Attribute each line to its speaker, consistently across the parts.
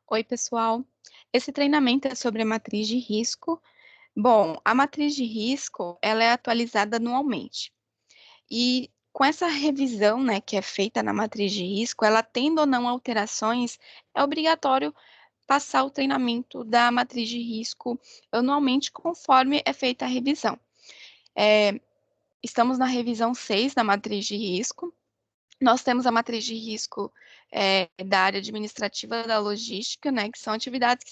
Speaker 1: Oi, pessoal. Esse treinamento é sobre a matriz de risco. Bom, a matriz de risco, ela é atualizada anualmente. E com essa revisão, né, que é feita na matriz de risco, ela tendo ou não alterações, é obrigatório passar o treinamento da matriz de risco anualmente, conforme é feita a revisão. É, Estamos na revisão 6 da matriz de risco. Nós temos a matriz de risco da área administrativa da logística, né, que são atividades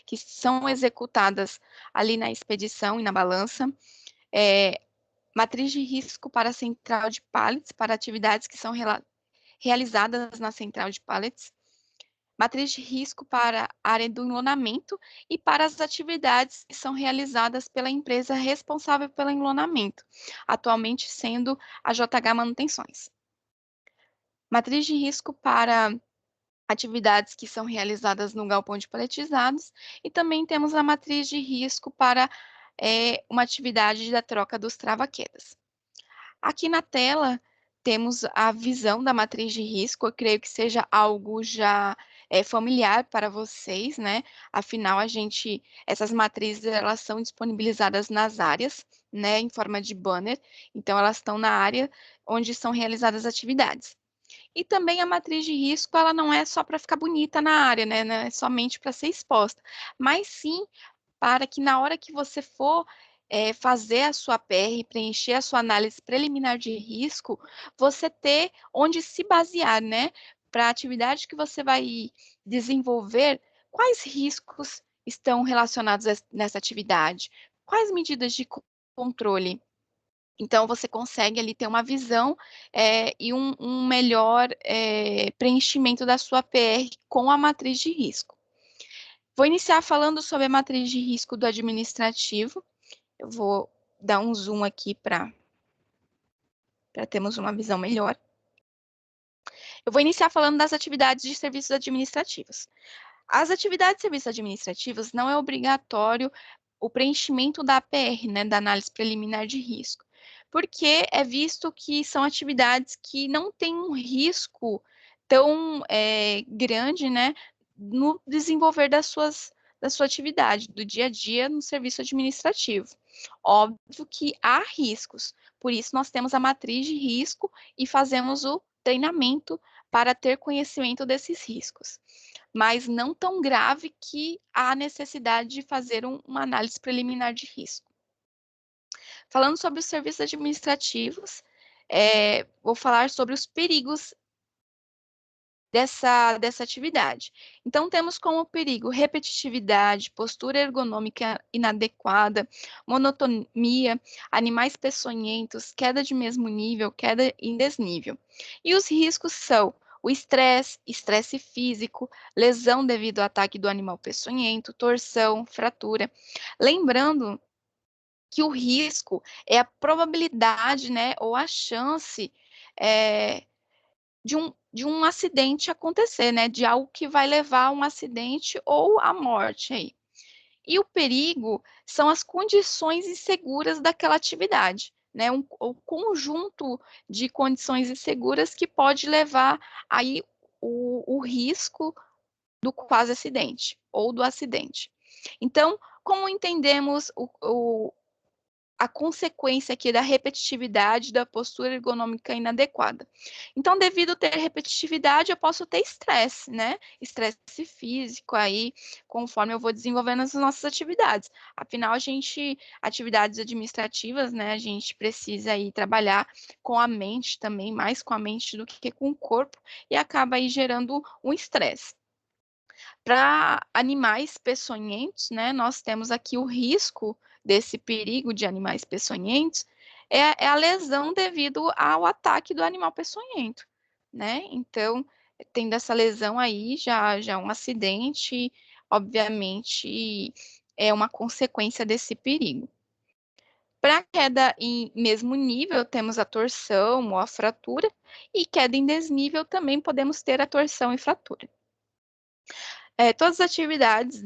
Speaker 1: que são executadas ali na expedição e na balança. É, Matriz de risco para a central de pallets, para atividades que são realizadas na central de pallets. Matriz de risco para a área do enlonamento e para as atividades que são realizadas pela empresa responsável pelo enlonamento, atualmente sendo a JH Manutenções. Matriz de risco para atividades que são realizadas no galpão de paletizados, e também temos a matriz de risco para uma atividade da troca dos trava-quedas. Aqui na tela temos a visão da matriz de risco, eu creio que seja algo já familiar para vocês, né? Afinal, essas matrizes, elas são disponibilizadas nas áreas, né, em forma de banner, então elas estão na área onde são realizadas as atividades. E também a matriz de risco, ela não é só para ficar bonita na área, né? Não é somente para ser exposta, mas sim para que na hora que você for fazer a sua PR, preencher a sua análise preliminar de risco, você ter onde se basear, né? Para a atividade que você vai desenvolver, quais riscos estão relacionados nessa atividade? Quais medidas de controle? Então, você consegue ali ter uma visão e um melhor preenchimento da sua PR com a matriz de risco. Vou iniciar falando sobre a matriz de risco do administrativo. Eu vou dar um zoom aqui para termos uma visão melhor. Eu vou iniciar falando das atividades de serviços administrativos. As atividades de serviços administrativos não é obrigatório o preenchimento da APR, né, da análise preliminar de risco, porque é visto que são atividades que não têm um risco tão grande, né, no desenvolver da sua atividade, do dia a dia no serviço administrativo. Óbvio que há riscos, por isso nós temos a matriz de risco e fazemos o treinamento para ter conhecimento desses riscos, mas não tão grave que há necessidade de fazer uma análise preliminar de risco. Falando sobre os serviços administrativos, vou falar sobre os perigos dessa atividade. Então, temos como perigo repetitividade, postura ergonômica inadequada, monotonia, animais peçonhentos, queda de mesmo nível, queda em desnível. E os riscos são o estresse físico, lesão devido ao ataque do animal peçonhento, torção, fratura. Lembrando que o risco é a probabilidade, né, ou a chance de um acidente acontecer, né? De algo que vai levar a um acidente ou à morte aí. E o perigo são as condições inseguras daquela atividade, né? O conjunto de condições inseguras que pode levar aí o risco do quase acidente ou do acidente. Então, como entendemos a consequência aqui da repetitividade da postura ergonômica inadequada? Então, devido a ter repetitividade, eu posso ter estresse, né? Estresse físico aí, conforme eu vou desenvolvendo as nossas atividades. Afinal, atividades administrativas, né? A gente precisa aí trabalhar com a mente também, mais com a mente do que com o corpo, e acaba aí gerando um estresse. Para animais peçonhentos, né, nós temos aqui o risco desse perigo de animais peçonhentos, é a lesão devido ao ataque do animal peçonhento, né? Então, tendo essa lesão aí, já um acidente, obviamente, é uma consequência desse perigo. Para queda em mesmo nível, temos a torção ou a fratura, e queda em desnível também podemos ter a torção e fratura. Todas as atividades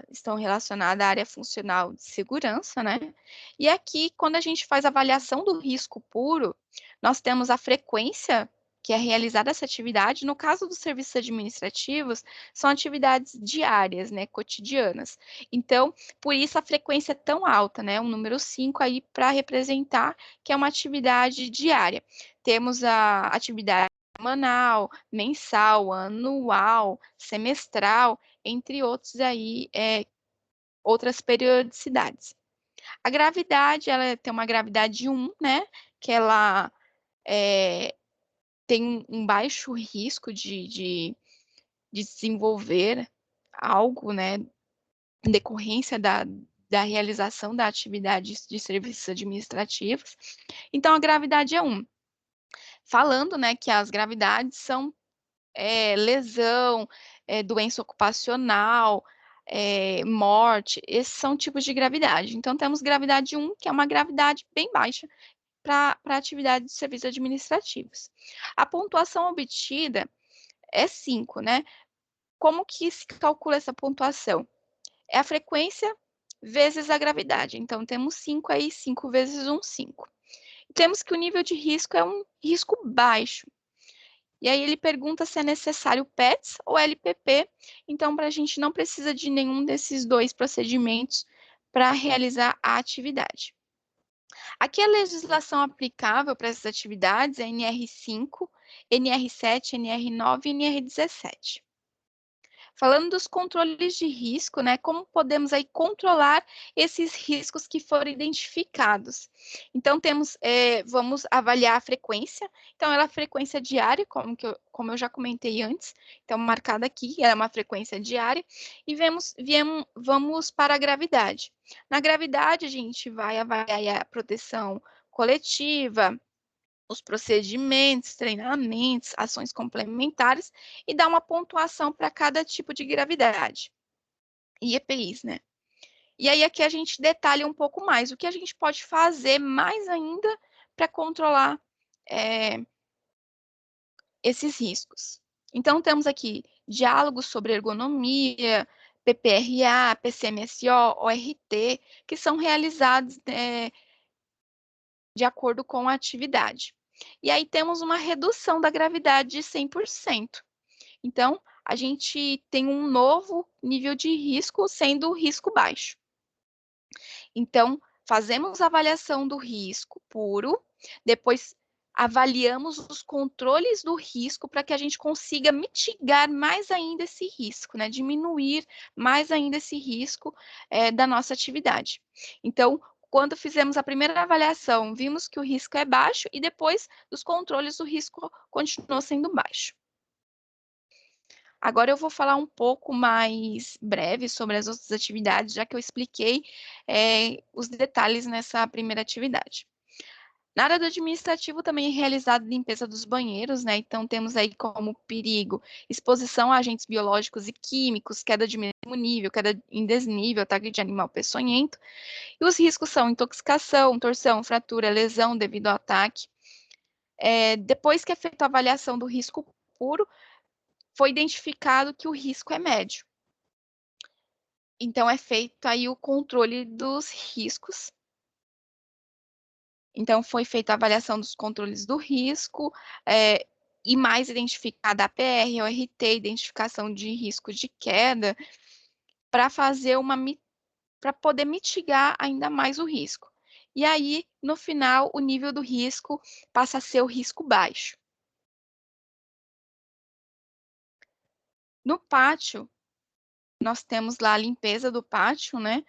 Speaker 1: estão relacionadas à área funcional de segurança, né? E aqui, quando a gente faz a avaliação do risco puro, nós temos a frequência que é realizada essa atividade. No caso dos serviços administrativos, são atividades diárias, né, cotidianas. Então, por isso a frequência é tão alta, né, o número 5 aí para representar que é uma atividade diária. Temos a atividade semanal, mensal, anual, semestral, entre outros aí, outras periodicidades. A gravidade, ela tem uma gravidade 1, né, que ela tem um baixo risco de desenvolver algo, né, em decorrência da realização da atividade de serviços administrativos. Então, a gravidade é 1. Falando, né, que as gravidades são lesão, doença ocupacional, morte, esses são tipos de gravidade. Então, temos gravidade 1, que é uma gravidade bem baixa para atividade de serviços administrativos. A pontuação obtida é 5, né? Como que se calcula essa pontuação? É a frequência vezes a gravidade. Então, temos 5 aí, 5 vezes 1, 5. Temos que o nível de risco é um risco baixo. E aí ele pergunta se é necessário PETS ou LPP. Então, para a gente não precisa de nenhum desses dois procedimentos para realizar a atividade. Aqui a legislação aplicável para essas atividades é NR5, NR7, NR9 e NR17. Falando dos controles de risco, né, como podemos aí controlar esses riscos que foram identificados? Então, vamos avaliar a frequência. Então, ela é a frequência diária, como eu já comentei antes. Então, marcada aqui, ela é uma frequência diária. E vamos para a gravidade. Na gravidade, a gente vai avaliar a proteção coletiva, os procedimentos, treinamentos, ações complementares e dar uma pontuação para cada tipo de gravidade. E EPIs, né? E aí aqui a gente detalha um pouco mais o que a gente pode fazer mais ainda para controlar esses riscos. Então, temos aqui diálogos sobre ergonomia, PPRA, PCMSO, ORT, que são realizados de acordo com a atividade. E aí temos uma redução da gravidade de 100%. Então, a gente tem um novo nível de risco, sendo o risco baixo. Então, fazemos a avaliação do risco puro, depois avaliamos os controles do risco para que a gente consiga mitigar mais ainda esse risco, né? Diminuir mais ainda esse risco da nossa atividade. Então, quando fizemos a primeira avaliação, vimos que o risco é baixo e depois dos controles o risco continuou sendo baixo. Agora eu vou falar um pouco mais breve sobre as outras atividades, já que eu expliquei os detalhes nessa primeira atividade. Na área do administrativo também é realizada a limpeza dos banheiros, né? Então temos aí como perigo exposição a agentes biológicos e químicos, queda de mesmo nível, queda em desnível, ataque de animal peçonhento. E os riscos são intoxicação, torção, fratura, lesão devido ao ataque. Depois que é feita a avaliação do risco puro, foi identificado que o risco é médio. Então, é feito aí o controle dos riscos. Então, foi feita a avaliação dos controles do risco, e mais identificada a APR, ORT, identificação de risco de queda, para poder mitigar ainda mais o risco. E aí, no final, o nível do risco passa a ser o risco baixo. No pátio, nós temos lá a limpeza do pátio, né?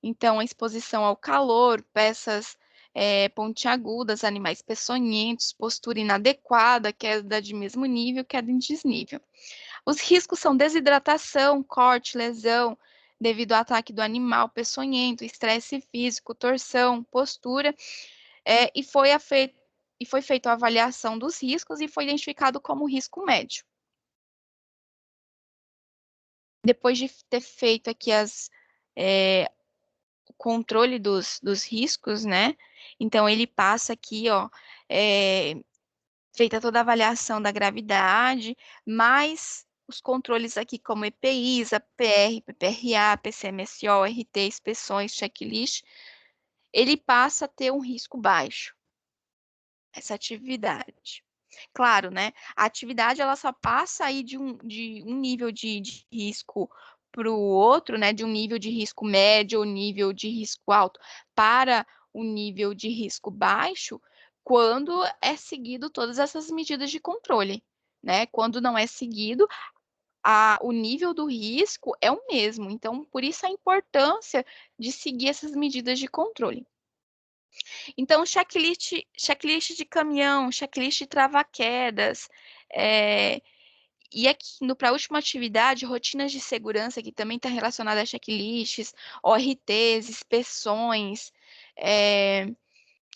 Speaker 1: Então, a exposição ao calor, peças pontiagudas, animais peçonhentos, postura inadequada, queda de mesmo nível, queda em desnível. Os riscos são desidratação, corte, lesão, devido ao ataque do animal peçonhento, estresse físico, torção, postura, e foi feita a avaliação dos riscos e foi identificado como risco médio. Depois de ter feito aqui o controle dos riscos, né? Então, ele passa aqui, ó, feita toda a avaliação da gravidade, mais os controles aqui como EPIs, APR, PPRA, PCMSO, RT, inspeções, checklist, ele passa a ter um risco baixo, essa atividade. Claro, né? A atividade ela só passa aí de um nível de risco para o outro, né? De um nível de risco médio ou nível de risco alto para o nível de risco baixo, quando é seguido todas essas medidas de controle, né? Quando não é seguido, o nível do risco é o mesmo. Então, por isso a importância de seguir essas medidas de controle. Então, checklist de caminhão, checklist de trava-quedas, e aqui, indo para a última atividade, rotinas de segurança, que também está relacionada a checklists, ORTs, inspeções,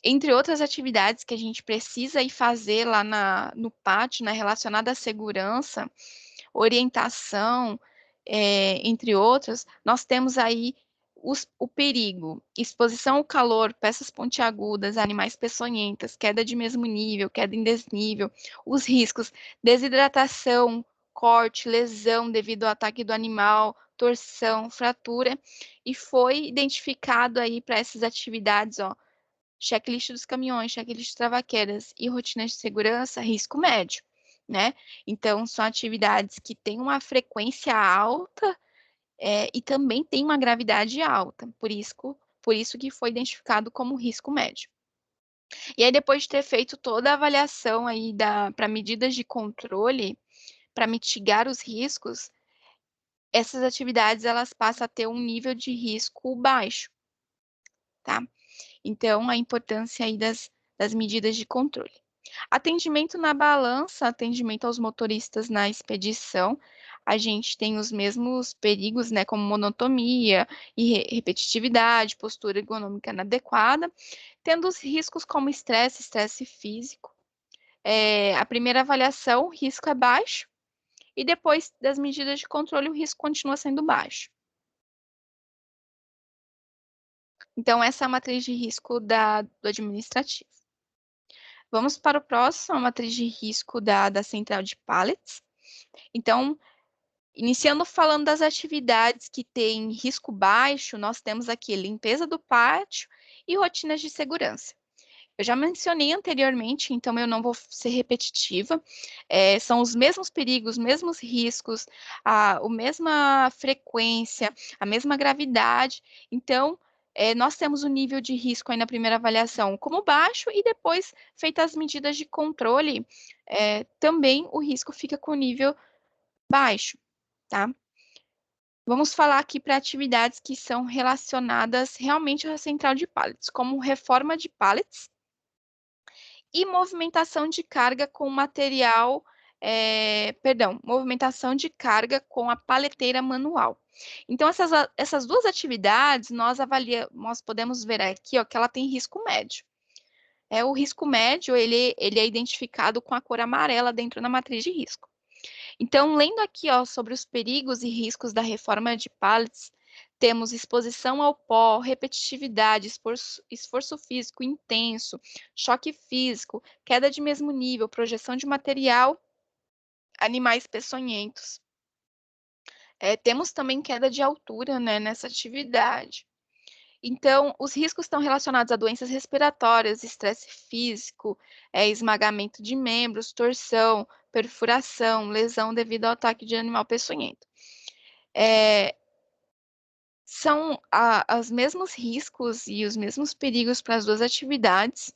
Speaker 1: entre outras atividades que a gente precisa ir fazer lá no pátio, né, relacionada à segurança, orientação, entre outras, nós temos aí o perigo, exposição ao calor, peças pontiagudas, animais peçonhentas, queda de mesmo nível, queda em desnível, os riscos, desidratação, corte, lesão devido ao ataque do animal, torção, fratura, e foi identificado aí para essas atividades, ó, checklist dos caminhões, checklist de travaquedas e rotinas de segurança, risco médio, né? Então, são atividades que têm uma frequência alta, e também têm uma gravidade alta, por isso que foi identificado como risco médio. E aí, depois de ter feito toda a avaliação aí para medidas de controle, para mitigar os riscos, essas atividades elas passam a ter um nível de risco baixo, tá? Então, a importância aí das medidas de controle. Atendimento na balança, atendimento aos motoristas na expedição, a gente tem os mesmos perigos, né, como monotonia e repetitividade, postura ergonômica inadequada, tendo os riscos como estresse físico. A primeira avaliação, o risco é baixo, e depois das medidas de controle, o risco continua sendo baixo. Então, essa é a matriz de risco do administrativo. Vamos para o próximo, a matriz de risco da central de pallets. Então, iniciando falando das atividades que têm risco baixo, nós temos aqui limpeza do pátio e rotinas de segurança. Eu já mencionei anteriormente, então eu não vou ser repetitiva. São os mesmos perigos, mesmos riscos, a mesma frequência, a mesma gravidade. Então, nós temos o nível de risco aí na primeira avaliação como baixo e depois, feitas as medidas de controle, também o risco fica com nível baixo, tá? Vamos falar aqui para atividades que são relacionadas realmente à central de pallets, como reforma de pallets, e movimentação de carga com material, movimentação de carga com a paleteira manual. Então, essas duas atividades, nós podemos ver aqui, ó, que ela tem risco médio. O risco médio, ele é identificado com a cor amarela dentro da matriz de risco. Então, lendo aqui, ó, sobre os perigos e riscos da reforma de pallets, temos exposição ao pó, repetitividade, esforço físico intenso, choque físico, queda de mesmo nível, projeção de material, animais peçonhentos. Temos também queda de altura, né, nessa atividade. Então, os riscos estão relacionados a doenças respiratórias, estresse físico, esmagamento de membros, torção, perfuração, lesão devido ao ataque de animal peçonhento. São os mesmos riscos e os mesmos perigos para as duas atividades.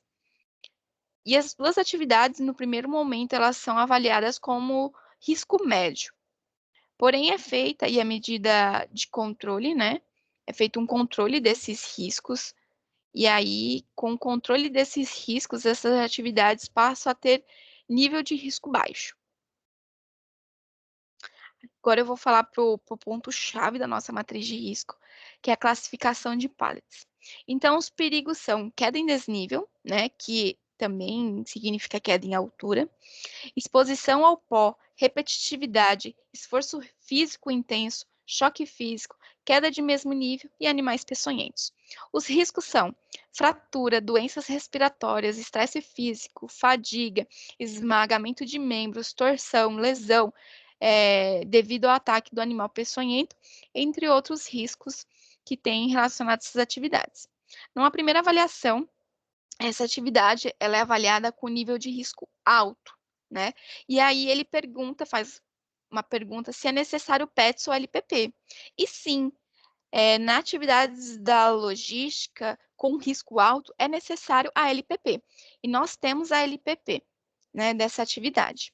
Speaker 1: E as duas atividades, no primeiro momento, elas são avaliadas como risco médio. Porém, é feita e a medida de controle, né? É feito um controle desses riscos. E aí, com o controle desses riscos, essas atividades passam a ter nível de risco baixo. Agora eu vou falar para o ponto-chave da nossa matriz de risco, que é a classificação de pallets. Então, os perigos são queda em desnível, né, que também significa queda em altura, exposição ao pó, repetitividade, esforço físico intenso, choque físico, queda de mesmo nível e animais peçonhentos. Os riscos são fratura, doenças respiratórias, estresse físico, fadiga, esmagamento de membros, torção, lesão, devido ao ataque do animal peçonhento, entre outros riscos que têm relacionados a essas atividades. Numa primeira avaliação, essa atividade ela é avaliada com nível de risco alto, né? E aí ele faz uma pergunta se é necessário PETS ou LPP. E sim, na atividades da logística com risco alto, é necessário a LPP. E nós temos a LPP, né, dessa atividade.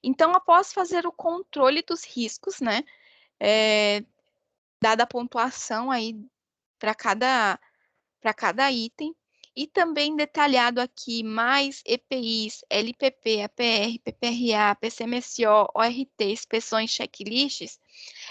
Speaker 1: Então, após fazer o controle dos riscos, né, dada a pontuação aí para cada item, e também detalhado aqui mais EPIs, LPP, APR, PPRA, PCMSO, ORT, inspeções, checklists,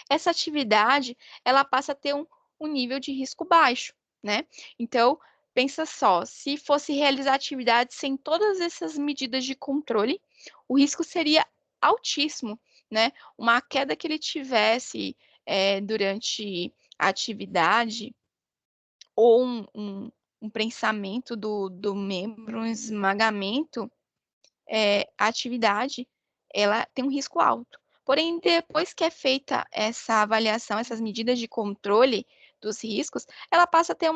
Speaker 1: essa atividade ela passa a ter um nível de risco baixo, né? Então, pensa só, se fosse realizar atividades sem todas essas medidas de controle, o risco seria altíssimo, né? Uma queda que ele tivesse durante a atividade ou um prensamento do membro, um esmagamento, a atividade ela tem um risco alto. Porém, depois que é feita essa avaliação, essas medidas de controle dos riscos, ela passa a ter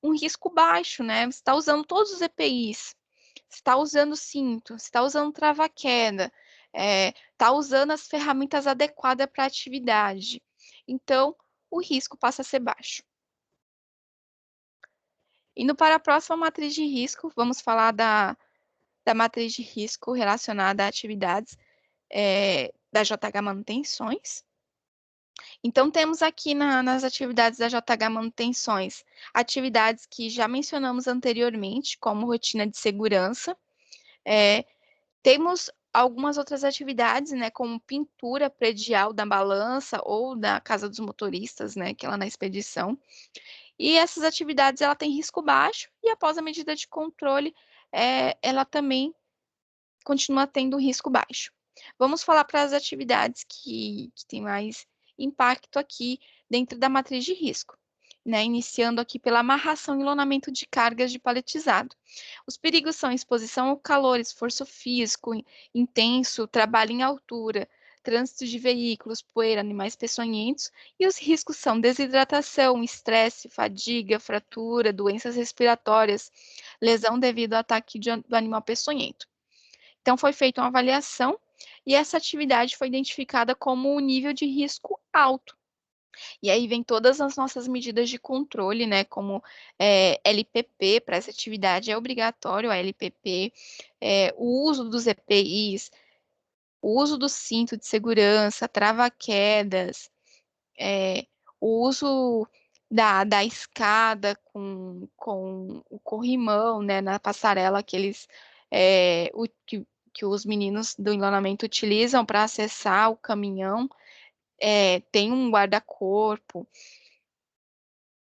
Speaker 1: um risco baixo, né? Você está usando todos os EPIs, você está usando cinto, você está usando trava-queda, está usando as ferramentas adequadas para a atividade. Então, o risco passa a ser baixo. Indo para a próxima matriz de risco, vamos falar da matriz de risco relacionada a atividades da JH Manutenções. Então, temos aqui nas atividades da JH Manutenções, atividades que já mencionamos anteriormente, como rotina de segurança. Temos algumas outras atividades, né, como pintura predial da balança ou da casa dos motoristas, né, que é lá na expedição. E essas atividades, ela tem risco baixo e após a medida de controle, ela também continua tendo risco baixo. Vamos falar para as atividades que têm mais impacto aqui dentro da matriz de risco, né? Iniciando aqui pela amarração e enlonamento de cargas de paletizado. Os perigos são exposição ao calor, esforço físico intenso, trabalho em altura, trânsito de veículos, poeira, animais peçonhentos, e os riscos são desidratação, estresse, fadiga, fratura, doenças respiratórias, lesão devido ao ataque do animal peçonhento. Então, foi feita uma avaliação e essa atividade foi identificada como um nível de risco alto. E aí vem todas as nossas medidas de controle, né? Como LPP, para essa atividade é obrigatório a LPP, o uso dos EPIs, o uso do cinto de segurança, trava-quedas, o uso da escada com o corrimão, né, na passarela que os meninos do enlonamento utilizam para acessar o caminhão, tem um guarda-corpo.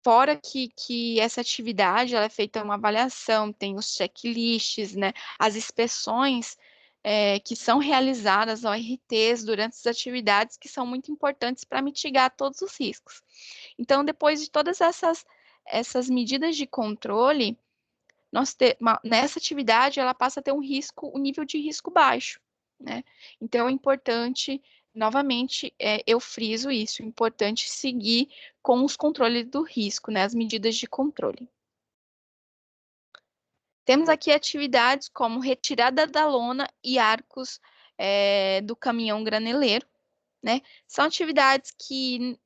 Speaker 1: Fora que essa atividade ela é feita uma avaliação, tem os checklists, né, as inspeções que são realizadas, ORTs, durante as atividades, que são muito importantes para mitigar todos os riscos. Então, depois de todas essas medidas de controle, nessa atividade ela passa a ter um nível de risco baixo, né? Então é importante, novamente, eu friso isso, é importante seguir com os controles do risco, né? As medidas de controle. Temos aqui atividades como retirada da lona e arcos do caminhão graneleiro, né? São atividades que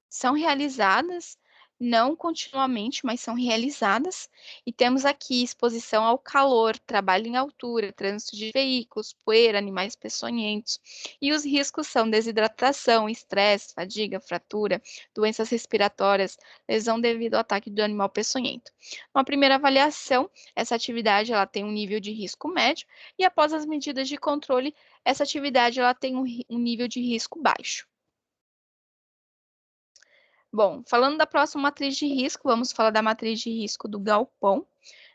Speaker 1: são realizadas, não continuamente, mas são realizadas. E temos aqui exposição ao calor, trabalho em altura, trânsito de veículos, poeira, animais peçonhentos. E os riscos são desidratação, estresse, fadiga, fratura, doenças respiratórias, lesão devido ao ataque do animal peçonhento. Uma primeira avaliação, essa atividade ela tem um nível de risco médio e após as medidas de controle, essa atividade ela tem um nível de risco baixo. Bom, falando da próxima matriz de risco, vamos falar da matriz de risco do galpão,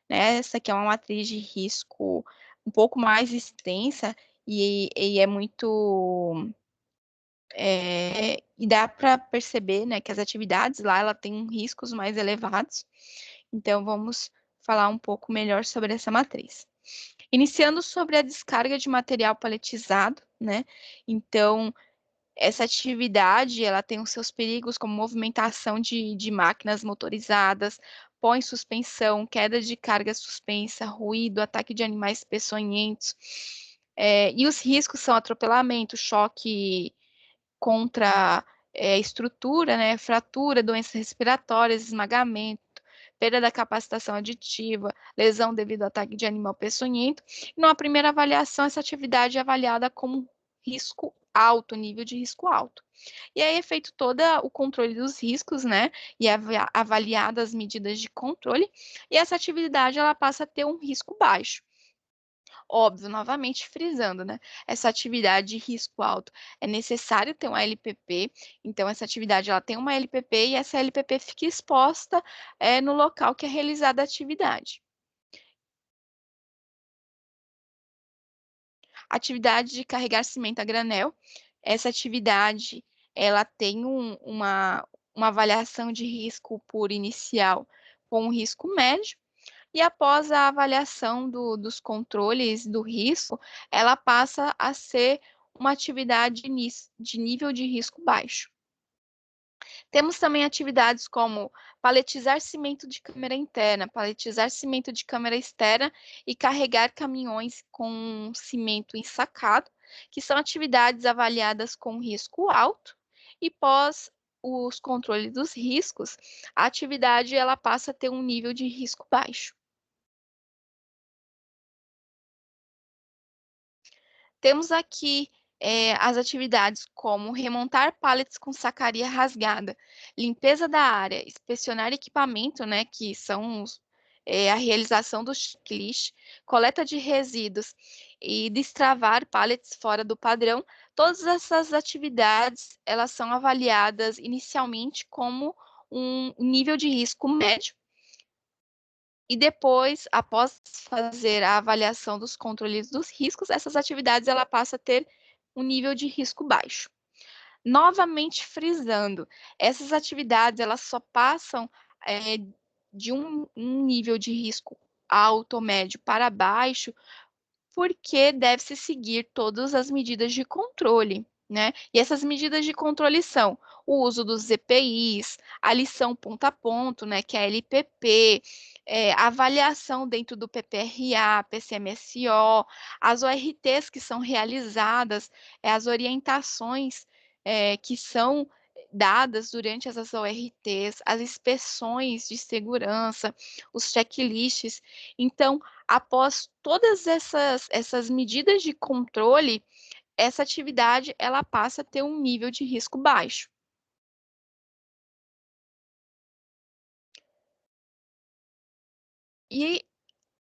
Speaker 1: né? Essa aqui é uma matriz de risco um pouco mais extensa e é muito... e dá para perceber, né, que as atividades lá, ela tem riscos mais elevados. Então, vamos falar um pouco melhor sobre essa matriz. Iniciando sobre a descarga de material paletizado, né? Então, essa atividade, ela tem os seus perigos, como movimentação de máquinas motorizadas, pó em suspensão, queda de carga suspensa, ruído, ataque de animais peçonhentos, E os riscos são atropelamento, choque contra estrutura, né, fratura, doenças respiratórias, esmagamento, perda da capacitação aditiva, lesão devido ao ataque de animal peçonhento. E numa primeira avaliação, essa atividade é avaliada como risco alto, nível de risco alto. E aí é feito todo o controle dos riscos, né? E avaliadas as medidas de controle, e essa atividade ela passa a ter um risco baixo. Óbvio, novamente frisando, né? Essa atividade de risco alto é necessário ter uma LPP, então essa atividade ela tem uma LPP e essa LPP fica exposta no local que é realizada a atividade. Atividade de carregar cimento a granel. Essa atividade ela tem uma avaliação de risco por inicial com um risco médio, e após a avaliação dos controles do risco, ela passa a ser uma atividade de nível de risco baixo. Temos também atividades como paletizar cimento de câmara interna, paletizar cimento de câmara externa e carregar caminhões com cimento ensacado, que são atividades avaliadas com risco alto, e pós os controles dos riscos, a atividade ela passa a ter um nível de risco baixo. Temos aqui as atividades como remontar pallets com sacaria rasgada, limpeza da área, inspecionar equipamento, né, que são a realização do checklist, coleta de resíduos e destravar pallets fora do padrão. Todas essas atividades, elas são avaliadas inicialmente como um nível de risco médio, e depois, após fazer a avaliação dos controles dos riscos, essas atividades ela passa a ter um nível de risco baixo. Novamente frisando, essas atividades elas só passam de um nível de risco alto ou médio para baixo, porque deve-se seguir todas as medidas de controle, né? E essas medidas de controle são o uso dos EPIs, a lição ponto a ponto, né, que é a LPP, a avaliação dentro do PPRA, PCMSO, as ORTs que são realizadas, as orientações que são dadas durante essas ORTs, as inspeções de segurança, os checklists. Então, após todas essas medidas de controle, essa atividade ela passa a ter um nível de risco baixo. E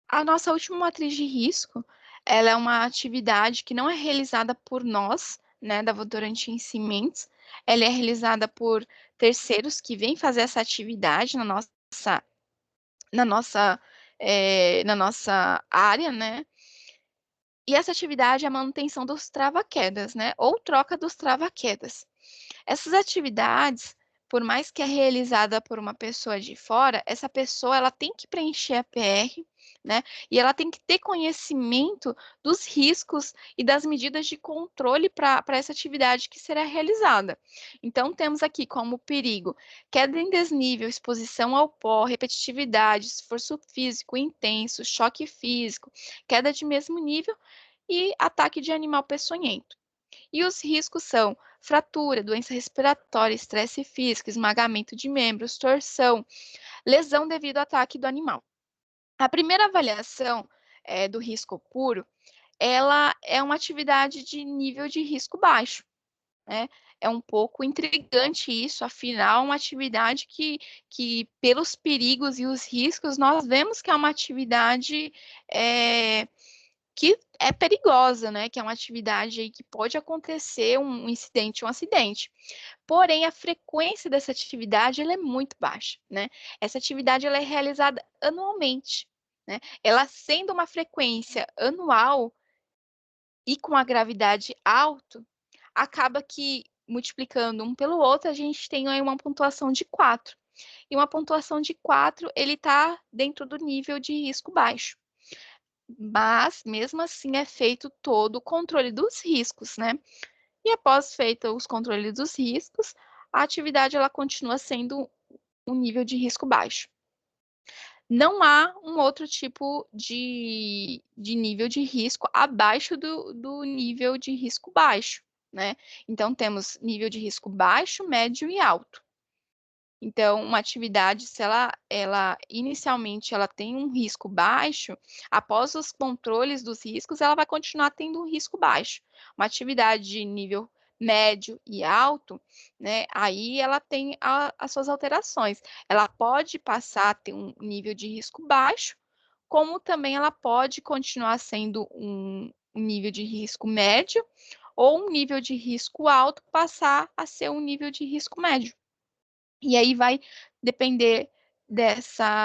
Speaker 1: a nossa última matriz de risco, ela é uma atividade que não é realizada por nós, né, da Votorantim Cimentos, ela é realizada por terceiros que vêm fazer essa atividade na nossa, na nossa área, né? E essa atividade é a manutenção dos trava-quedas, né? Ou troca dos trava-quedas. Essas atividades, por mais que é realizada por uma pessoa de fora, essa pessoa ela tem que preencher a PR, né? E ela tem que ter conhecimento dos riscos e das medidas de controle para essa atividade que será realizada. Então, temos aqui como perigo queda em desnível, exposição ao pó, repetitividade, esforço físico intenso, choque físico, queda de mesmo nível e ataque de animal peçonhento. E os riscos são fratura, doença respiratória, estresse físico, esmagamento de membros, torção, lesão devido ao ataque do animal. A primeira avaliação do risco puro, ela é uma atividade de nível de risco baixo, né? É um pouco intrigante isso, afinal, uma atividade que pelos perigos e os riscos, nós vemos que é uma atividade que é perigosa, né? Que é uma atividade aí que pode acontecer um incidente, um acidente. Porém, a frequência dessa atividade ela é muito baixa, né? Essa atividade ela é realizada anualmente, né? Ela sendo uma frequência anual e com a gravidade alta, acaba que multiplicando um pelo outro, a gente tem aí uma pontuação de 4. E uma pontuação de 4, ele está dentro do nível de risco baixo. Mas, mesmo assim, é feito todo o controle dos riscos, né? E após feito os controles dos riscos, a atividade ela continua sendo um nível de risco baixo. não há um outro tipo de nível de risco abaixo do nível de risco baixo, né? Então, temos nível de risco baixo, médio e alto. Então, uma atividade, se ela inicialmente ela tem um risco baixo, após os controles dos riscos, ela vai continuar tendo um risco baixo. Uma atividade de nível médio e alto, né, aí ela tem as suas alterações. Ela pode passar a ter um nível de risco baixo, como também ela pode continuar sendo um nível de risco médio, ou um nível de risco alto passar a ser um nível de risco médio. E aí vai depender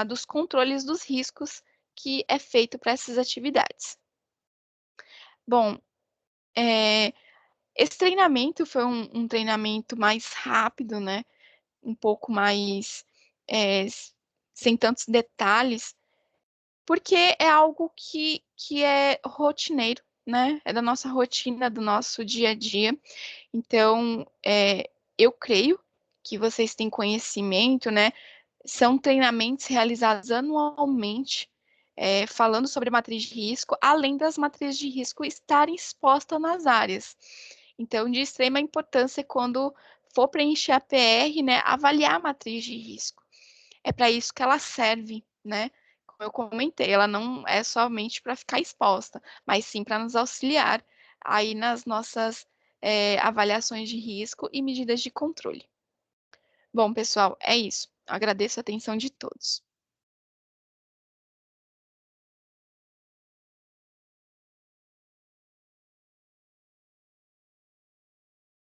Speaker 1: dos controles dos riscos que é feito para essas atividades. Bom, esse treinamento foi um treinamento mais rápido, né? Um pouco mais é, sem tantos detalhes, porque é algo que é rotineiro, né? É da nossa rotina, do nosso dia a dia. Então, eu creio que vocês têm conhecimento, né? São treinamentos realizados anualmente, falando sobre matriz de risco, além das matrizes de risco estarem expostas nas áreas. Então, de extrema importância quando for preencher a PR, né, avaliar a matriz de risco. É para isso que ela serve, né? Como eu comentei, ela não é somente para ficar exposta, mas sim para nos auxiliar aí nas nossas avaliações de risco e medidas de controle. Bom, pessoal, é isso. Agradeço a atenção de todos.